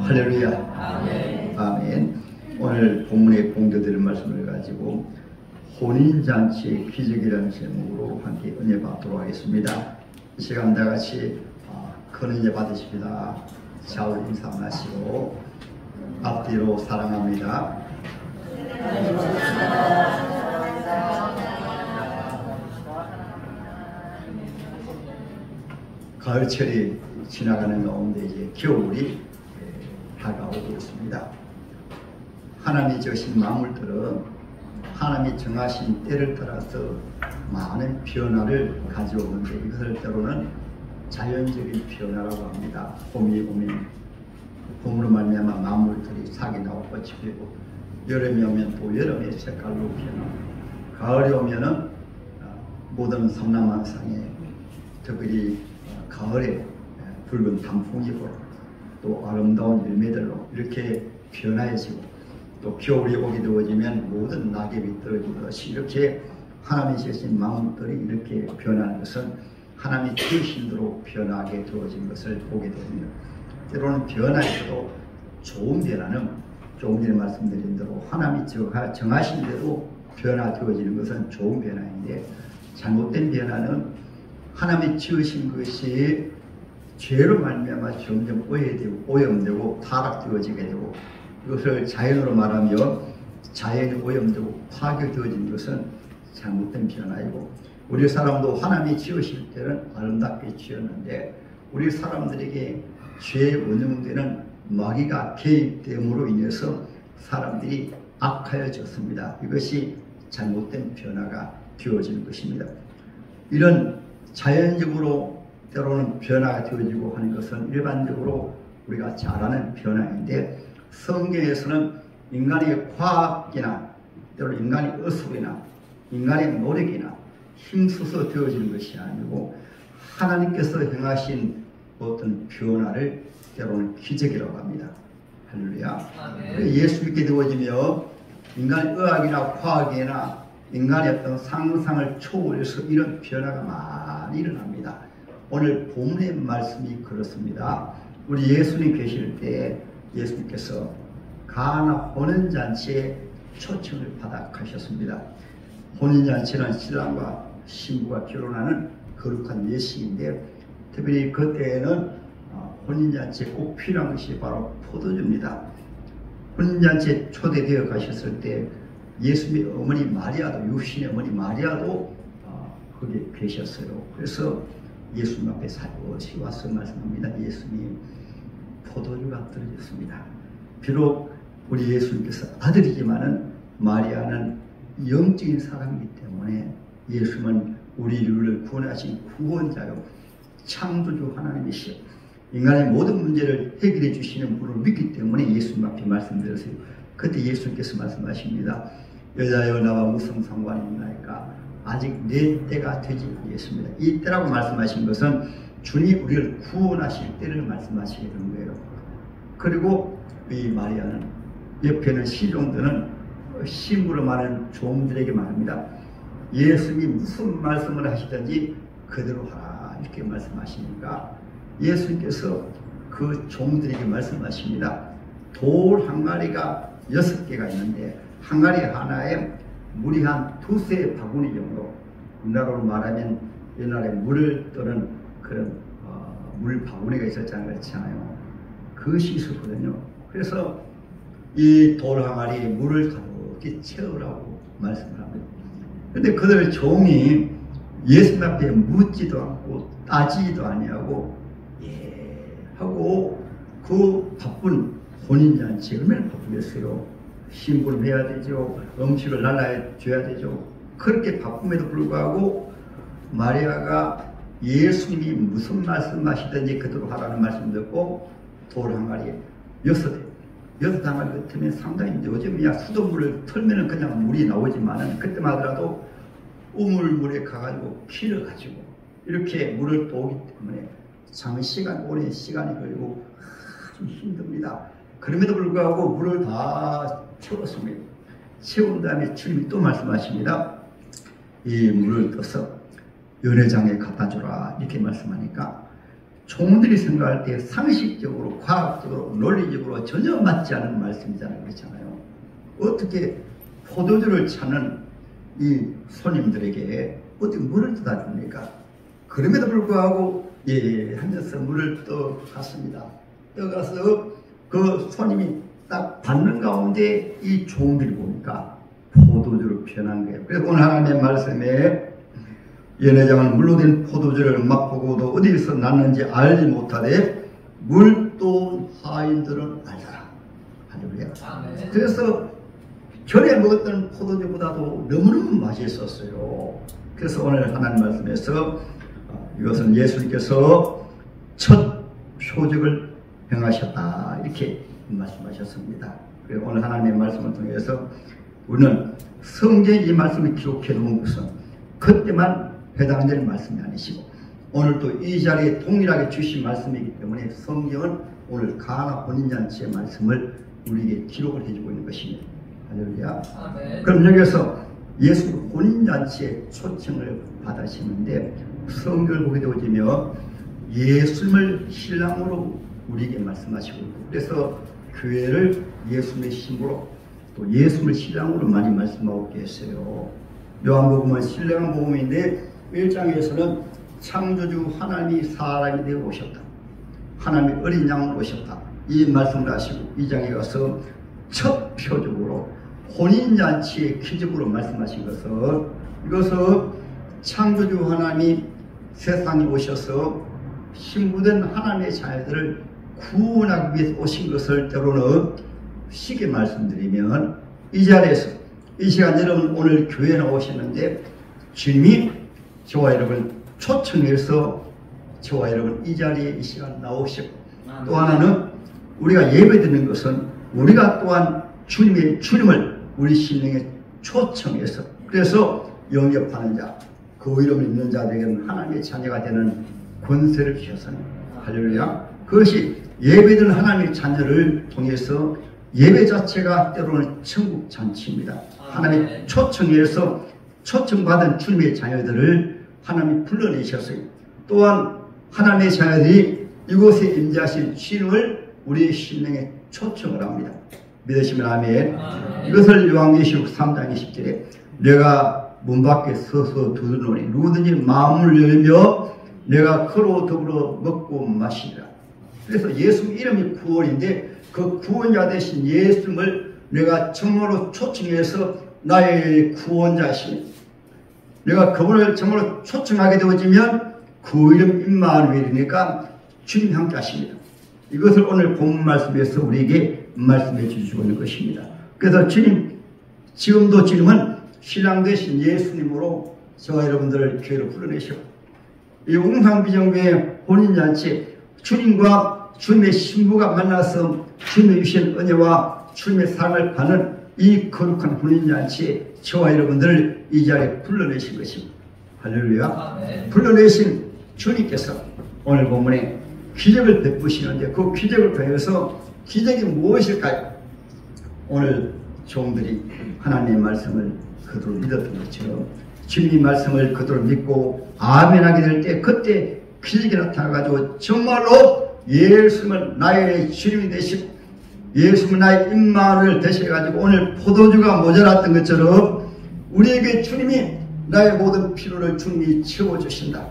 할렐루야. 아멘. 아멘. 오늘 본문의 공도되는 말씀을 가지고 혼인잔치의 기적이라는 제목으로 함께 은혜 받도록 하겠습니다. 이 시간 다 같이 큰 은혜 받으십니다. 좌우 인사 마시고 앞뒤로 사랑합니다. 가을철이 지나가는 가운데 이제 겨울이 다가오고 있습니다. 하나님이 주신 만물들은 하나님이 정하신 때를 따라서 많은 변화를 가져오는데 이것을 때로는 자연적인 변화라고 합니다. 봄이 오면 봄으로 말미암아 만물들이 색이 나고 꽃이 피고, 여름이 오면 또 여름의 색깔로 변하고, 가을이 오면은 모든 섬남한상에 특별히 가을에 붉은 단풍이 불고 또 아름다운 열매들로 이렇게 변화해지고, 또 겨울이 오게 되어지면 모든 낙엽이 떨어지듯이 이렇게 하나님이 주신 마음들이 이렇게 변하는 것은 하나님이 주신 대로 변하게 되어진 것을 보게 됩니다. 때로는 변화에서도 좋은 변화는 조금 전에 말씀드린 대로 하나님이 정하신 대로 변화되어지는 것은 좋은 변화인데, 잘못된 변화는 하나님이 지으신 것이 죄로 말미암아 점점 오염되고 타락되어지게 되고, 이것을 자연으로 말하면 자연이 오염되고 파괴되어진 것은 잘못된 변화이고, 우리 사람도 하나님이 지으실 때는 아름답게 지었는데 우리 사람들에게 죄의 원흉되는 마귀가 개입됨으로 인해서 사람들이 악하여졌습니다. 이것이 잘못된 변화가 되어지는 것입니다. 이런 자연적으로 때로는 변화가 되어지고 하는 것은 일반적으로 우리가 잘 아는 변화인데, 성경에서는 인간의 과학이나 때로는 인간의 의술이나 인간의 노력이나 힘써서 되어지는 것이 아니고 하나님께서 행하신 어떤 변화를 때로는 기적이라고 합니다. 할렐루야. 예수 믿게 되어지며 인간의 의학이나 과학이나 인간의 어떤 상상을 초월해서 이런 변화가 많이 일어납니다. 오늘 본문의 말씀이 그렇습니다. 우리 예수님 계실 때 예수님께서 가나 혼인잔치에 초청을 받아 가셨습니다. 혼인잔치는 신랑과 신부가 결혼하는 거룩한 예식인데, 특별히 그때에는 혼인잔치에 꼭 필요한 것이 바로 포도주입니다. 혼인잔치에 초대되어 가셨을 때 예수님의 어머니 마리아도, 육신의 어머니 마리아도 거기 계셨어요. 그래서 예수님 앞에 살포시 와서 말씀합니다. 예수님, 포도주가 떨어졌습니다. 비록 우리 예수님께서 아들이지만은 마리아는 영적인 사람이기 때문에 예수님은 우리를 구원하신 구원자요 창조주 하나님이시여 인간의 모든 문제를 해결해 주시는 분을 믿기 때문에 예수님 앞에 말씀드렸어요. 그때 예수님께서 말씀하십니다. 여자여 나와 무슨 상관이 있나이까? 아직 내 때가 되지 않겠습니다. 이 때라고 말씀하신 것은 주님 우리를 구원하실 때를 말씀하시게 된 거예요. 그리고 이 마리아는 옆에는 시종들은 신부로 말하는 종들에게 말합니다. 예수님이 무슨 말씀을 하시든지 그대로 하라 이렇게 말씀하시니까 예수님께서 그 종들에게 말씀하십니다. 돌 항아리가 6개가 있는데 항아리 하나에 물이 한 2세 바구니 정도, 우리나라로 말하면 옛날에 물을 떠는 그런 물 바구니가 있었잖아요. 그렇잖아요. 그것이 있었거든요. 그래서 이 돌 항아리에 물을 가득히 채우라고 말씀을 합니다. 그런데 그들 종이 예수님 앞에 묻지도 않고 따지지도 아니하고 하고 그 바쁜 혼인잔치 얼마나 바쁘겠어요. 신부를 해야 되죠. 음식을 날라줘야 되죠. 그렇게 바쁨에도 불구하고 마리아가 예수님이 무슨 말씀하시든지 그대로 하라는 말씀 듣고 돌 항아리에 6항아리 같으면 상당히 요즘이야 수돗물을 틀면은 그냥 물이 나오지만은 그때만 하더라도 우물물에 가가지고 길어가지고 이렇게 물을 떠오기 때문에 장시간 오랜 시간이 걸리고 아주 힘듭니다. 그럼에도 불구하고 물을 다 채웠습니다. 채운 다음에 주님이 또 말씀하십니다. 이 물을 떠서 연회장에 갖다 주라 이렇게 말씀하니까 종들이 생각할 때 상식적으로, 과학적으로, 논리적으로 전혀 맞지 않은 말씀이잖아요. 그렇잖아요. 어떻게 포도주를 찾는 이 손님들에게 어떻게 물을 떠다 줍니까? 그럼에도 불구하고 하면서 물을 떠갔습니다. 떠가서 그 손님이 딱 받는 가운데 이 종들이 보니까 포도주를 피워난 거예요. 그래서 오늘 하나님의 말씀에 연회장은 물로 된 포도주를 맛보고도 어디서 났는지 알지 못하되 물도온 하인들은 알더라. 할렐루야. 그래서 전에 먹었던 포도주보다도 너무너무 맛있었어요. 그래서 오늘 하나님 말씀에서 이것은 예수님께서 첫 표적을 행하셨다 이렇게 말씀하셨습니다. 그리고 오늘 하나님의 말씀을 통해서 우리는 성경에 이 말씀을 기록해 놓은 것은 그때만 해당되는 말씀이 아니시고 오늘도 이 자리에 동일하게 주신 말씀이기 때문에 성경은 오늘 가나 혼인잔치의 말씀을 우리에게 기록을 해주고 있는 것입니다. 할렐루야. 그럼 여기서 예수 혼인잔치의 초청을 받으시는데 성경을 보게 되어지며 예수님을 신랑으로 우리에게 말씀하시고 그래서 교회를 예수님의 신부로 또 예수님을 신랑으로 많이 말씀하고 계세요. 요한복음은 신랑복음인데 1장에서는 창조주 하나님이 사람이 되어 오셨다. 하나님이 어린 양으로 오셨다. 이 말씀을 하시고 2장에 가서 첫 표적으로 혼인잔치의 기적으로 말씀하신 것은 이것은 창조주 하나님이 세상에 오셔서 신부된 하나님의 자녀들을 구원하기 위해서 오신 것을 때로는 쉽게 말씀드리면 이 자리에서 이 시간 여러분 오늘 교회에 나오셨는데 주님이 저와 여러분 초청해서 저와 여러분 이 자리에 이 시간 나오셨고 또 하나는 우리가 예배드리는 것은 우리가 또한 주님을 우리 심령에 초청해서 그래서 영접하는 자 그 이름을 있는 자들에게는 하나님의 자녀가 되는 권세를 주셨습니다. 할렐루야. 그것이 예배드리는 하나님의 자녀를 통해서 예배 자체가 때로는 천국 잔치입니다. 하나님의 초청해서 초청받은 주님의 자녀들을 하나님이 불러내셨어요. 또한 하나님의 자녀들이 이곳에 임재하신 주님을 우리의 심령에 초청을 합니다. 믿으시면 아멘. 이것을 요한계시록 3장 20절에 내가 문 밖에 서서 두드리노니 누구든지 마음을 열며 내가 그로 더불어 먹고 마시리라. 그래서 예수 이름이 구원인데 그 구원자 되신 예수님을 내가 정말로 초청해서 나의 구원자시니 내가 그분을 정말로 초청하게 되어지면 그 이름 임마누엘이니까 주님 함께 하십니다. 이것을 오늘 본문 말씀에서 우리에게 말씀해 주시고 있는 것입니다. 그래서 주님, 지금도 주님은 신랑 되신 예수님으로 저와 여러분들을 교회로 불러내시고 이 웅상비정교회 혼인잔치 주님과 주님의 신부가 만나서 주님의 주신 은혜와 주님의 사랑을 받는 이 거룩한 혼인잔치에 저와 여러분들을 이 자리에 불러내신 것입니다. 할렐루야. 불러내신 주님께서 오늘 본문에 기적을 베푸시는데 그 기적을 통해서 기적이 무엇일까요? 오늘 종들이 하나님의 말씀을 그대로 믿었던 것처럼 주님의 말씀을 그대로 믿고 아멘하게 될 때 그때 기적이 나타나가지고 정말로 예수님을 나의 주님이 되시고 예수님을 나의 임마누엘 되셔가지고 오늘 포도주가 모자랐던 것처럼 우리에게 주님이 나의 모든 필요를 주님이 채워주신다.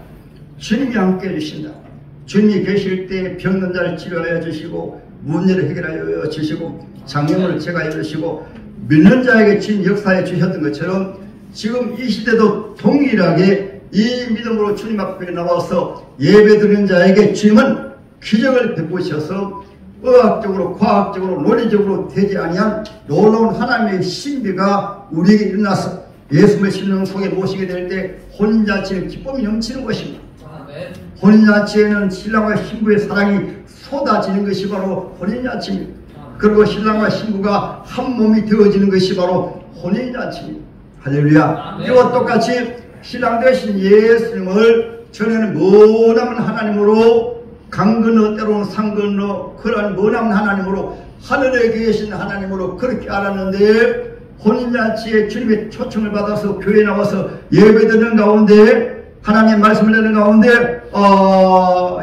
주님이 함께 해주신다. 주님이 계실 때 병든 자를 치료하여 주시고 문제를 해결하여 주시고 장애물을 제거하여 주시고 믿는 자에게 주님 역사해 주셨던 것처럼 지금 이 시대도 동일하게 이 믿음으로 주님 앞에 나와서 예배드리는 자에게 주님은 기적을 베푸셔서 의학적으로 과학적으로 논리적으로 되지 아니한 놀라운 하나님의 신비가 우리에게 일어나서 예수님의 심령 속에 모시게 될 때 혼인잔치는 기쁨이 넘치는 것입니다. 혼인잔치에는 신랑과 신부의 사랑이 쏟아지는 것이 바로 혼인잔치입니다. 그리고 신랑과 신부가 한 몸이 되어지는 것이 바로 혼인잔치입니다. 할렐루야. 이와 똑같이 신랑 되신 예수님을 전에는 머나먼 하나님으로 강 건너 때로는 산 건너 그런 머나먼 하나님으로 하늘에 계신 하나님으로 그렇게 알았는데 혼인잔치에 주님의 초청을 받아서 교회에 나와서 예배드리는 가운데 하나님의 말씀을 내는 가운데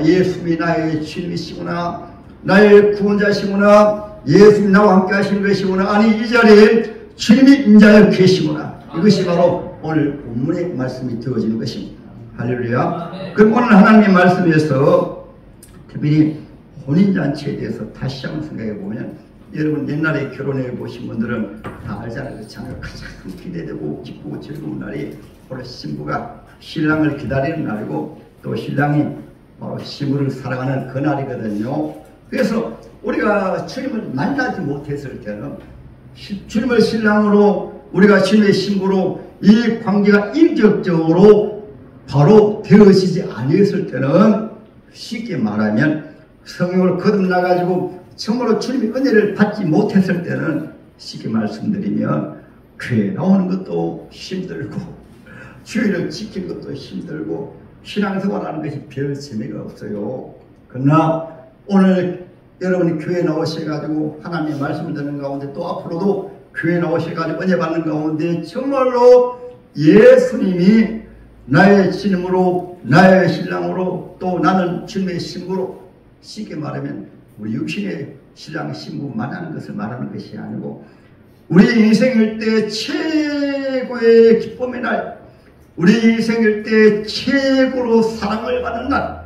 예수님이 나의 주님이시구나, 나의 구원자시구나, 예수님이 나와 함께 하시는 것이구나, 아니 이 자리에 주님이 임자하여 계시구나, 이것이 바로 오늘 본문의 말씀이 되어지는 것입니다. 할렐루야. 그럼 오늘 하나님의 말씀에서 특별히 혼인잔치에 대해서 다시 한번 생각해 보면, 여러분 옛날에 결혼해 보신 분들은 다 알잖아요. 가장 기대되고 기쁘고 즐거운 날이 바로 신부가 신랑을 기다리는 날이고, 또 신랑이 바로 신부를 사랑하는 그 날이거든요. 그래서 우리가 주님을 만나지 못했을 때는, 주님을 신랑으로, 우리가 주님의 신부로 이 관계가 인격적으로 바로 되어지지 아니었을 때는, 쉽게 말하면 성령을 거듭나가지고 정말로 주님의 은혜를 받지 못했을 때는, 쉽게 말씀드리면 교회 나오는 것도 힘들고 주의를 지키는 것도 힘들고 신앙생활하는 것이 별 재미가 없어요. 그러나 오늘 여러분이 교회 나오셔가지고 하나님의 말씀을 듣는 가운데, 또 앞으로도 교회 나오셔가지고 은혜 받는 가운데 정말로 예수님이 나의 주님으로, 나의 신랑으로, 또 나는 주님의 신부로, 쉽게 말하면 우리 육신의 신랑 신부 만나는 것을 말하는 것이 아니고, 우리 인생일 때 최고의 기쁨의 날, 우리 인생일 때 최고로 사랑을 받는 날,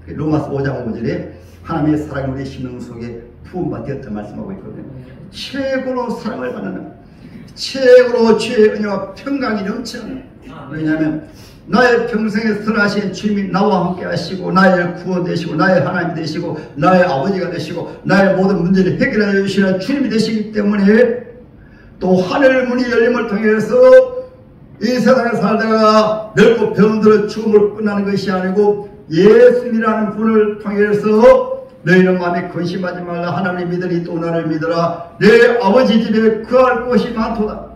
로마서 5장 5절에 하나님의 사랑이 우리 심령 속에 부음받았다 말씀하고 있거든요. 최고로 사랑을 받는 날, 최고로 주의 은혜와 평강이 넘치는 날. 왜냐하면 나의 평생에 선하신 주님이 나와 함께 하시고, 나의 구원 되시고, 나의 하나님 되시고, 나의 아버지가 되시고, 나의 모든 문제를 해결하여 주시는 주님이 되시기 때문에, 또 하늘 문이 열림을 통해서 이 세상에 살다가 늙고 병들어 죽음을 끝나는 것이 아니고, 예수님이라는 분을 통해서 너희는 마음에 근심하지 말라, 하나님을 믿으니 또 나를 믿어라, 내 아버지 집에 거할 곳이 많도다.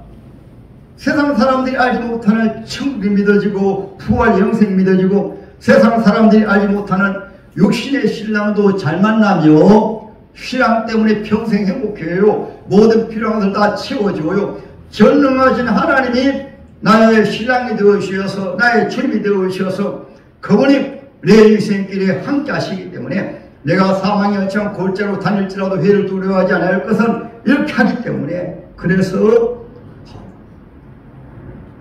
세상 사람들이 알지 못하는 천국이 믿어지고, 부활 영생 믿어지고, 세상 사람들이 알지 못하는 육신의 신랑도 잘 만나며 신랑 때문에 평생 행복해요. 모든 필요한 것을 다 채워줘요. 전능하신 하나님이 나의 신랑이 되어주셔서, 나의 주님이 되어주셔서 그분이 내 인생길에 함께 하시기 때문에, 내가 사망의 어처한 골짜로 다닐지라도 회를 두려워하지 않을 것은 이렇게 하기 때문에, 그래서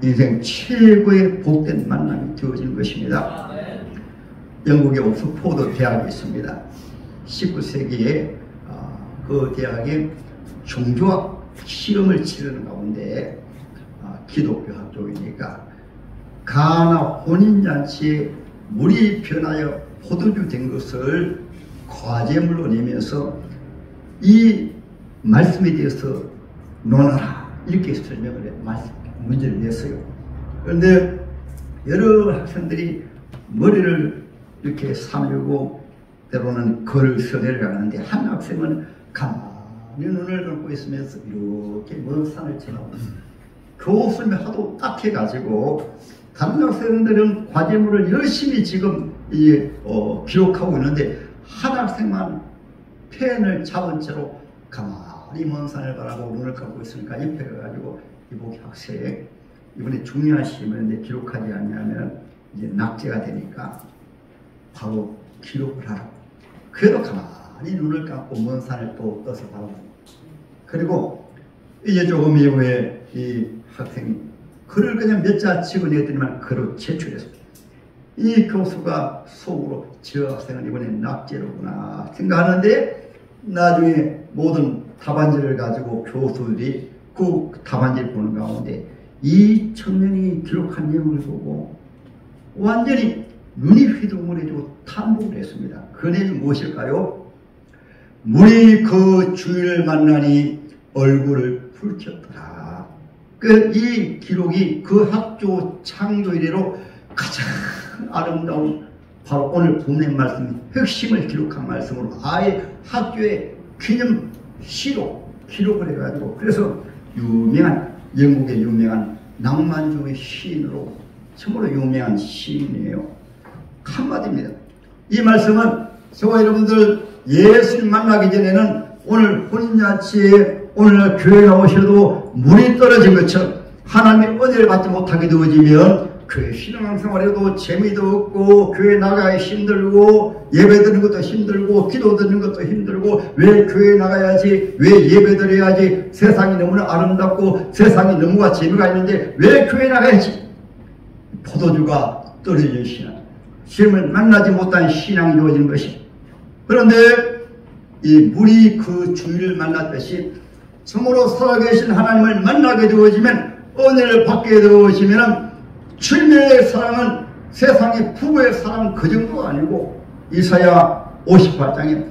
인생 최고의 복된 만남이 되어지는 것입니다. 영국의 옥스포드 대학이 있습니다. 19세기에 그 대학에 종교학 시험을 치르는 가운데, 기독교 학교이니까 가나 혼인잔치에 물이 변하여 포도주 된 것을 과제물로 내면서 이 말씀에 대해서 논하라, 이렇게 설명을 해 문제를 냈어요. 그런데 여러 학생들이 머리를 이렇게 사밀고 때로는 글을 써내려가는데, 한 학생은 가만히 눈을 감고 있으면서 이렇게 먼 산을 쳐다보고 교수님이 하도 딱해가지고, 다른 학생들은 과제물을 열심히 지금 기록하고 있는데, 한 학생만 펜을 잡은 채로 가만히 먼 산을 바라보고 눈을 감고 있으니까 옆에 가가지고, 이복 학생 이번에 중요한 시험인데 기록하지 않으면 이제 낙제가 되니까 바로 기록을 하라고. 그래도 가만히 눈을 감고 먼 산을 또 떠서 바라보고, 그리고 이제 조금 이후에 이 학생이 글을 그냥 몇 자 찍어내더니만 글을 제출했습니다. 이 교수가 속으로 저 학생은 이번에 낙제로구나 생각하는데, 나중에 모든 답안지를 가지고 교수들이 그 답안지를 보는 가운데 이 청년이 기록한 내용을 보고 완전히 눈이 휘둥그레지고 탐복을 했습니다. 그 내용이 무엇일까요? 물이 그 주인을 만나니 얼굴을 붉혔더라. 이 기록이 그 학교 창조 이래로 가장 아름다운, 바로 오늘 본문 말씀 핵심을 기록한 말씀으로 아예 학교의 기념시로 기록을 해가지고, 그래서 유명한, 영국의 유명한 낭만주의 시인으로 정말로 유명한 시인이에요. 한마디입니다. 이 말씀은 저와 여러분들 예수님 만나기 전에는 오늘 혼인잔치에 오늘날 교회에 나오셔도 물이 떨어진 것처럼 하나님의 은혜를 받지 못하게 되어지면 그 신앙생활에도 재미도 없고 교회 나가야 힘들고 예배 드리는 것도 힘들고 기도 드리는 것도 힘들고 왜 교회 나가야지, 왜 예배 드려야지, 세상이 너무나 아름답고 세상이 너무나 재미가 있는데 왜 교회 나가야지. 포도주가 떨어진 신앙, 시험을 만나지 못한 신앙이 되어지는 것이. 그런데 이 물이 그 주위를 만났듯이 참으로 살아계신 하나님을 만나게 되어지면, 은혜를 받게 되어지면 주님의 사랑은 세상의 부부의 사랑은 그 정도가 아니고, 이사야 58장에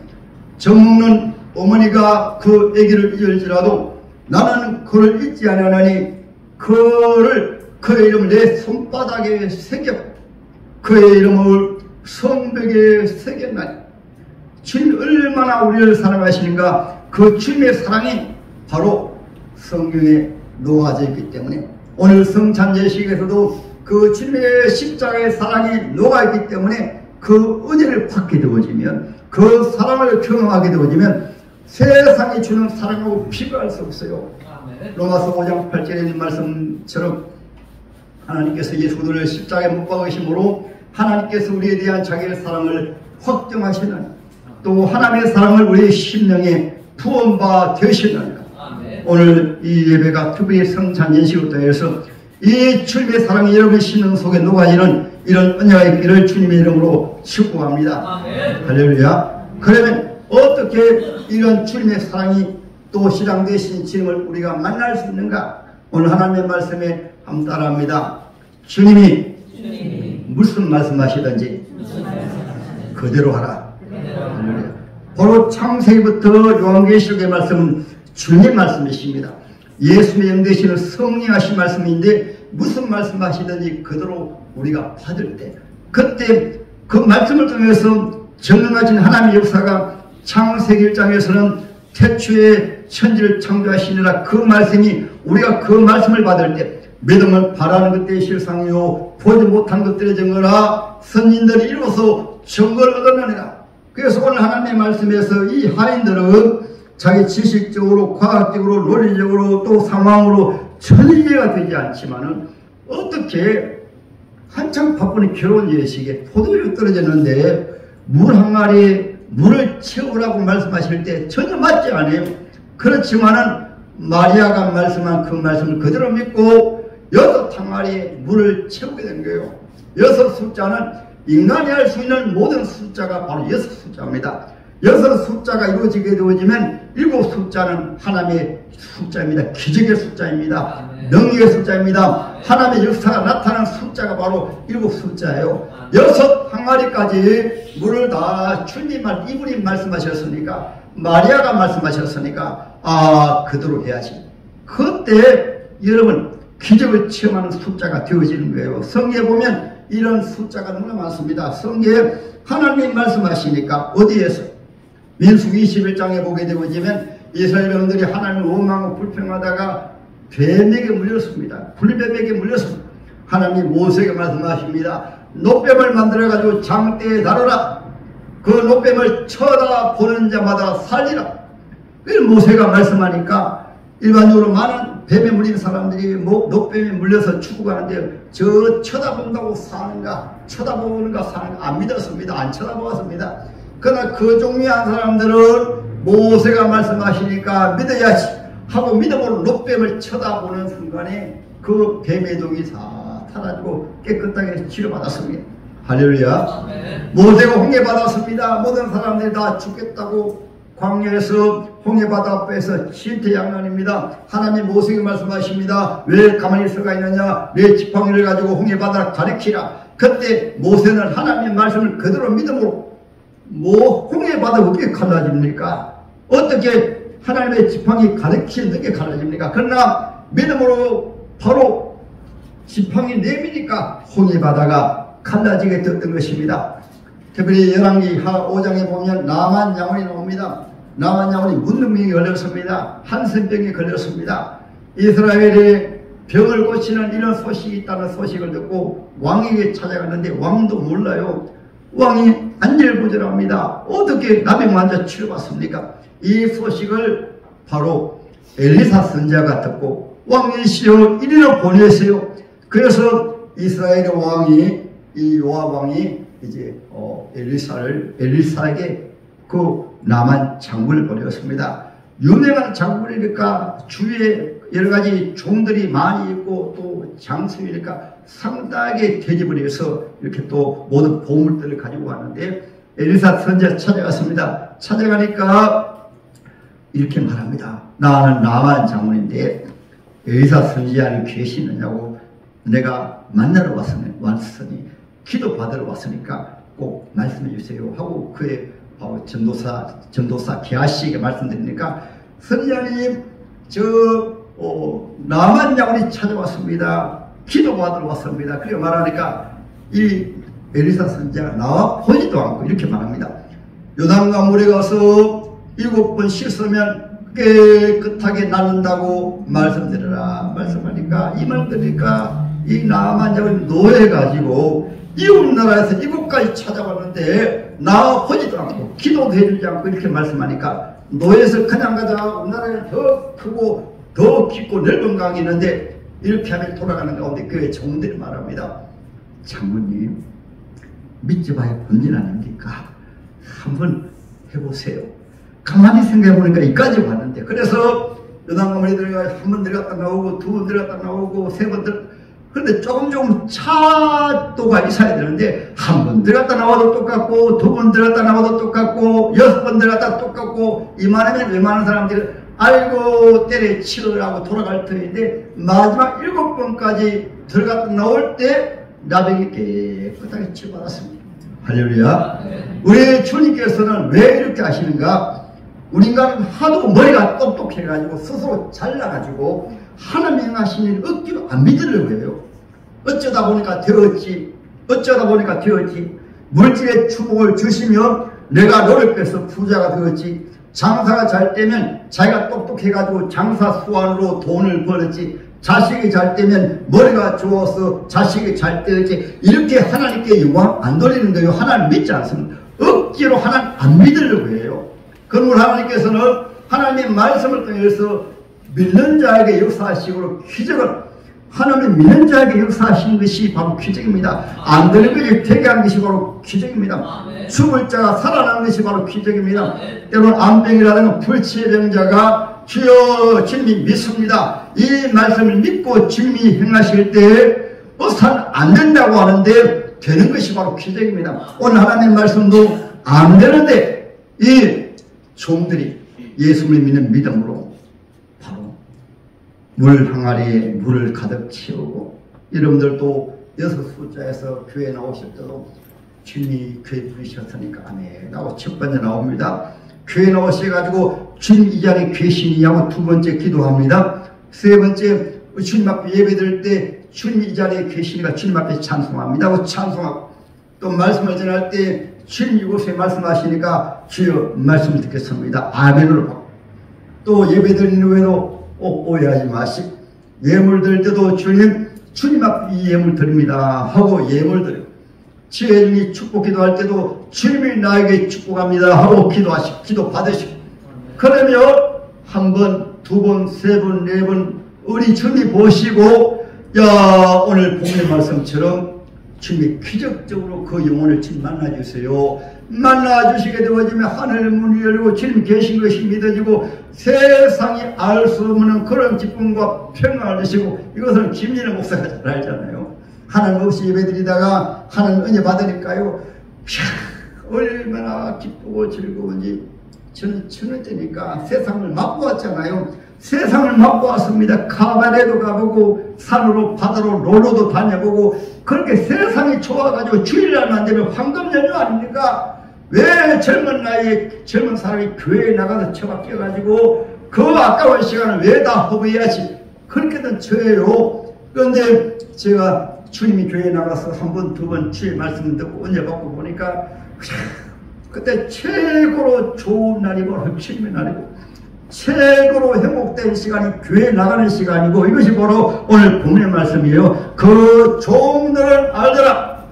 젖먹는 어머니가 그 아기를 잊을지라도 나는 그를 잊지 아니하나니 그의 이름을 내 손바닥에 새겨 그의 이름을 성벽에 새겼나니. 주님 얼마나 우리를 사랑하시는가. 그 주님의 사랑이 바로 성경에 놓아져 있기 때문에 오늘 성찬제식에서도 그 주님의 십자가의 사랑이 녹아있기 때문에 그 은혜를 받게 되어지면, 그 사랑을 경험하게 되어지면 세상이 주는 사랑하고 비교할 수 없어요. 로마서 5장 8절에 있는 말씀처럼 하나님께서 예수를 십자가에 못 박으심으로 하나님께서 우리에 대한 자기의 사랑을 확정하시는, 또 하나님의 사랑을 우리의 심령에 부어바 되시느니라. 오늘 이 예배가 특별히 성찬예식을 통해서 이 주님의 사랑이 여러분의 심령 속에 녹아지는 이런 은혜가 있기를 주님의 이름으로 축복합니다. 할렐루야. 그러면 어떻게 이런 주님의 사랑이 또 시장 되신 주님을 우리가 만날 수 있는가? 오늘 하나님의 말씀에 한번 따라합니다. 주님이 무슨 말씀하시든지 그대로 하라. 할렐루야. 바로 창세기부터 요한계시록의 말씀은 주님의 말씀이십니다. 예수의 영되시는 성령 하신 말씀인데 무슨 말씀하시든지 그대로 우리가 받을 때, 그때 그 말씀을 통해서 전능하신 하나님의 역사가 창세기 1장에서는 태초에 천지를 창조하시느라 그 말씀이, 우리가 그 말씀을 받을 때 믿음을 바라는 것들의 실상이요 보지 못한 것들의 증거라 선진들이 이루어서 증거를 얻었느니라. 그래서 오늘 하나님의 말씀에서 이 하인들은 자기 지식적으로, 과학적으로, 논리적으로, 또 상황으로 천리가 되지 않지만은 어떻게 한창 바쁜 결혼 예식에 포도주가 떨어졌는데 물 항아리에 물을 채우라고 말씀하실 때 전혀 맞지 않아요. 그렇지만은 마리아가 말씀한 그 말씀을 그대로 믿고 6 항아리에 물을 채우게 된 거예요. 6 숫자는 인간이 할 수 있는 모든 숫자가 바로 6 숫자입니다. 6 숫자가 이루어지게 되어지면 7 숫자는 하나님의 숫자입니다. 기적의 숫자입니다. 능력의 숫자입니다. 하나님의 역사가 나타나는 숫자가 바로 7 숫자예요. 6 항아리까지 물을 다 주님만 이분이 말씀하셨으니까, 마리아가 말씀하셨으니까 그대로 해야지. 그때 여러분 기적을 체험하는 숫자가 되어지는 거예요. 성경에 보면 이런 숫자가 너무나 많습니다. 성경에 하나님이 말씀하시니까 어디에서? 민수기 21장에 보게 되면 이스라엘 백성들이 하나님을 원망하고 불평하다가 뱀에게 물렸습니다. 불뱀에게 물렸습니다. 하나님이 모세에게 말씀하십니다. 노뱀을 만들어가지고 장대에 다루라. 그 노뱀을 쳐다보는 자마다 살리라. 그걸 모세가 말씀하니까 일반적으로 많은 뱀에 물린 사람들이 노뱀에 물려서 죽어가는데 저 쳐다본다고 사는가, 쳐다보는가 사는가 안 믿었습니다. 안 쳐다보았습니다. 그러나 그 종류의 한 사람들은 모세가 말씀하시니까 믿어야지 하고 믿음으로 노뱀을 쳐다보는 순간에 그 뱀의 독이 다 사라지고 깨끗하게 치료받았습니다. 할렐루야. 모세가 홍해 받았습니다. 모든 사람들이 다 죽겠다고 광야에서 홍해바다 앞에서 실태양난입니다. 하나님 모세에게 말씀하십니다. 왜 가만히 있어가 있느냐? 내 지팡이를 가지고 홍해바다를 가리키라. 그때 모세는 하나님의 말씀을 그대로 믿음으로 홍해바다가 어떻게 갈라집니까? 어떻게 하나님의 지팡이 가리키는 게 갈라집니까? 그러나 믿음으로 바로 지팡이 내미니까 홍해바다가 갈라지게 됐던 것입니다. 특별히 열왕기 5장에 보면 나만 양원이 나옵니다. 나만 양원이 문둥병에 걸렸습니다. 한센병에 걸렸습니다. 이스라엘의 병을 고치는 이런 소식이 있다는 소식을 듣고 왕에게 찾아갔는데 왕도 몰라요. 왕이 안절부절합니다. 어떻게 남의 환자 치료받습니까? 이 소식을 바로 엘리사 선지자가 듣고 왕이시여 이리로 보내세요. 그래서 이스라엘의 왕이 이 요압 왕이 이제 엘리사에게 그 남한 장군을 보내었습니다. 유명한 장군이니까 주위에 여러 가지 종들이 많이 있고 또 장수이니까 상당하게 대접을 해서 이렇게 또 모든 보물들을 가지고 왔는데 엘리사 선지자 찾아갔습니다. 찾아가니까 이렇게 말합니다. 나는 남한 장군인데 엘리사 선지자는 계시느냐고, 내가 만나러 왔으니 기도 받으러 왔으니까 꼭 말씀해 주세요 하고 그의 전도사 게하시에게 말씀드리니까, 선지자님 남한 장군이 찾아왔습니다. 기도 받으러 왔습니다. 그렇게 말하니까 이 엘리사 선지자가 나와 보지도 않고 이렇게 말합니다. 요단강 물에 가서 7번 씻으면 깨끗하게 낫는다고 말씀드려라. 말씀하니까 이 말 들으니까 이 남한 장군이 노예가지고 이웃 나라에서 이곳까지 찾아왔는데 나와 보지도 않고 기도도 해주지 않고 이렇게 말씀하니까, 노예에서 그냥 가자. 우리나라에는 더 크고 더 깊고 넓은 강이 있는데 이렇게 하면 돌아가는 가운데 그의 종들이 말합니다. 장군님, 믿지 봐야 본전 아닙니까? 한번 해보세요. 가만히 생각해보니까 이까지 왔는데, 그래서 요단강물에 들어가 한 번 들어갔다 나오고 두 번 들어갔다 나오고 세 번 그런데 조금 차도가 있어야 되는데, 한 번 들어갔다 나와도 똑같고 두 번 들어갔다 나와도 똑같고 6번 들어갔다 똑같고, 이만하면 웬만한 사람들이 알고 때려치우라고 돌아갈 터인데, 마지막 7번까지 들어갔다 나올 때 나병이 깨끗하게 치유받았습니다. 할렐루야. 우리 주님께서는 왜 이렇게 하시는가? 우리 인간은 하도 머리가 똑똑해가지고 스스로 잘나가지고 하나님이 행하신 일 억지로 안 믿으려고 해요. 어쩌다 보니까 되었지. 물질의 축복을 주시면 내가 노력해서 부자가 되었지. 장사가 잘 되면 자기가 똑똑해가지고 장사 수완으로 돈을 벌었지. 자식이 잘 되면 머리가 좋아서 자식이 잘 되었지. 이렇게 하나님께 영광 안 돌리는 거예요. 하나님 믿지 않습니다. 억지로 하나님 안 믿으려고 해요. 그러므로 하나님께서는 하나님의 말씀을 통해서 믿는 자에게 역사하시고 기적을, 하나님 믿는 자에게 역사하시는 것이 바로 기적입니다. 안 되는 것이 되게 하는 것이 바로 기적입니다. 죽을 자가 살아나는 것이 바로 기적입니다. 때로는 암병이라는 불치의 병자가 주여 주님이 믿습니다. 이 말씀을 믿고 주님이 행하실 때 어선 안 된다고 하는데 되는 것이 바로 기적입니다. 오늘 하나님 말씀도 안 되는데 이 종들이 예수를 믿는 믿음으로 바로 물 항아리에 물을 가득 채우고, 여러분들도 6 숫자에서 교회 나오실 때도 주님이 교회 부르셨으니까 아멘 하고 첫 번째 나옵니다. 교회 나오셔가지고 주님 이 자리에 계시냐고 두 번째 기도합니다. 세 번째 주님 앞에 예배드릴 때 주님 이 자리에 계시니까 주님 앞에 찬송합니다 하고 찬송하고, 또 말씀을 전할 때 주님 이곳에 말씀하시니까 주여 말씀을 듣겠습니다. 아멘으로 하고, 또 예배드리는 후에도 오해하지 마시고 예물 드릴 때도 주님 앞에 이 예물 드립니다 하고 예물 드리고, 지혜중이 축복 기도할 때도 주님이 나에게 축복합니다 하고 기도 받으시고, 그러면 한 번, 두 번, 세 번, 네 번 우리 주님 보시고, 야 오늘 본문의 말씀처럼 주님이 기적적으로 그 영혼을 주님 만나주세요. 만나주시게 되어지면 하늘 문이 열리고 주님 계신 것이 믿어지고 세상이 알 수 없는 그런 기쁨과 평안을 주시고, 이것을 김진애 목사가 잘 알잖아요. 하나님 없이 예배드리다가 하나님 은혜 받으니까요, 얼마나 기쁘고 즐거운지. 저는 천원째니까 세상을 맛보 왔잖아요. 세상을 맛보 왔습니다. 카바레도 가보고 산으로 바다로 롤러도 다녀보고, 그렇게 세상이 좋아가지고 주일날만 되면 황금 연휴 아닙니까? 왜 젊은 나이에 젊은 사람이 교회에 나가서 처박혀가지고 그 아까운 시간을 왜 다 허비해야지. 그렇게든 저예요. 그런데 제가 주님이 교회에 나가서 한 번, 두 번 주의 말씀 듣고 은혜 받고 보니까 그때 최고로 좋은 날이 바로 주님의 날이고, 최고로 행복된 시간이 교회에 나가는 시간이고, 이것이 바로 오늘 본문의 말씀이에요. 그 종들을 알더라.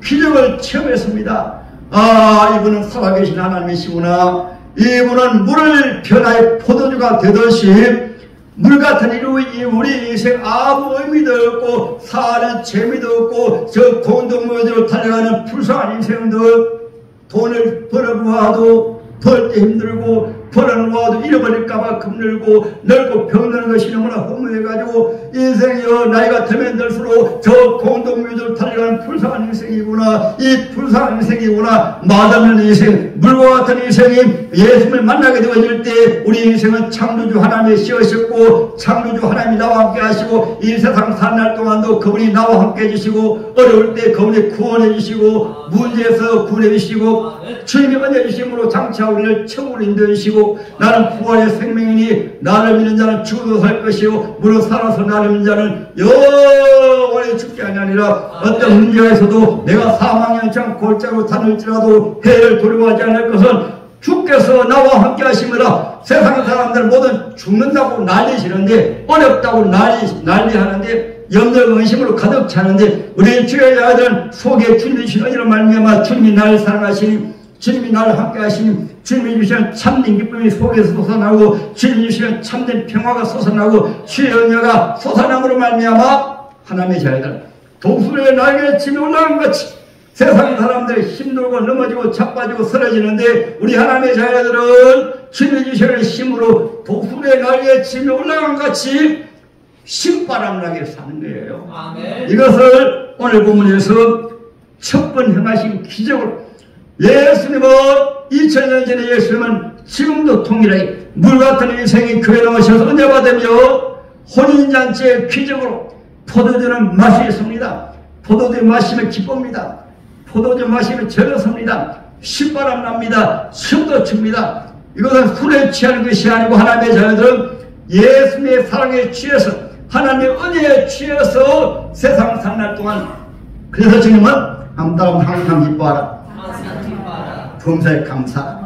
기적을 체험했습니다. 아, 이분은 살아계신 하나님이시구나. 이분은 물을 변화의 포도주가 되듯이 물 같은 우리 인생 아무 의미도 없고 사는 재미도 없고 저 공동묘지로 달려가는 불쌍한 인생도 돈을 벌어보아도 벌 때 힘들고 벌어놓아도 잃어버릴까봐 겁들고 늙고 병드는 것이 너무나 허무해가지고 인생이여 나이가 들면 들수록 저 공동묘지로 달려가는 불쌍한 인생이구나, 이 불쌍한 인생이구나, 맛없는 인생, 물과 같은 인생이 예수님을 만나게 되어질 때 우리 인생은 창조주 하나님의 씨였고 창조주 하나님이 나와 함께 하시고 이 세상 사는 날 동안도 그분이 나와 함께 해주시고 어려울 때 그분이 구원해 주시고 문제에서 구원해 주시고 주님이 은혜 주심으로 장차 우리를 천국으로 인도해 주시고 나는 부활의 생명이니 나를 믿는 자는 죽어도 살 것이요 무릇 살아서 나를 믿는 자는 영원히 죽지 아니하리라. 어떤 문제가 있어도 내가 사망연장 골짜기로 다닐지라도 해를 두려워하지 않을 것은 주께서 나와 함께 하심이라. 세상 사람들 모두 죽는다고 난리치는데 어렵다고 난리하는데 염려 근심으로 가득 차는데 우리 주의 자들은 속에 주님이 주신 은혜로 말미암아 주님이 나를 사랑하시니 주님이 나를 함께 하시니 주님이 주시는 참된 기쁨이 속에서 솟아나고 주님이 주시는 참된 평화가 솟아나고 주의 은혜가 솟아남으로 말미암아 하나님의 자녀들 독수리의 날개에 치며 올라간 같이 세상 사람들이 힘들고 넘어지고 자빠지고 쓰러지는데 우리 하나님의 자녀들은 주님이 주시는 힘으로 독수리의 날개에 치며 올라간 같이 신바람 나게 사는 거예요. 아멘. 이것을 오늘 본문에서 첫 번 행하신 기적으로 예수님은 2000년 전에 예수님은 지금도 동일하게 물같은 인생이 교회에 나오셔서 은혜 받으며 혼인잔치의 기적으로 포도주는 마시겠습니다. 포도주 마시면 기쁩니다. 포도주 마시면 즐겁습니다. 신바람 납니다. 춤도 춥니다. 이것은 술에 취하는 것이 아니고 하나님의 자녀들은 예수님의 사랑에 취해서 하나님의 은혜에 취해서 세상 사는 날 동안 그래서 주님은 항상 기뻐하라. 범사에 감사.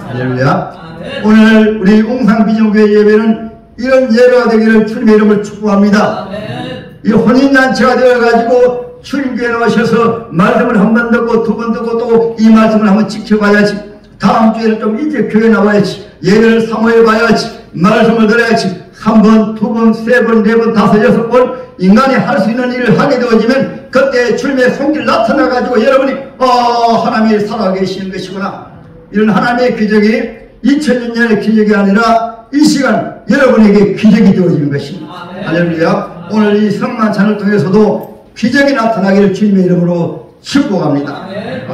할렐루야. 오늘 우리 옹상비전교회 예배는 이런 예배가 되기를 주님의 이름을 축복합니다. 이 혼인잔치가 되어가지고 주님께 나오셔서 말씀을 한 번 듣고 두 번 듣고 또 이 말씀을 한번 지켜봐야지. 다음 주에는 좀 일찍 교회 나와야지. 예배를 사모해봐야지. 말씀을 들어야지. 한 번, 두 번, 세 번, 네 번, 다섯, 여섯 번 인간이 할 수 있는 일을 하게 되어지면 그때 주님의 손길 나타나가지고 여러분이 하나님이 살아계시는 것이구나. 이런 하나님의 기적이 2000년 전의 기적이 아니라 이 시간 여러분에게 기적이 되어지는 것입니다. 할렐루야. 오늘 이 성만찬을 통해서도 기적이 나타나기를 주님의 이름으로 축복합니다. 아멘.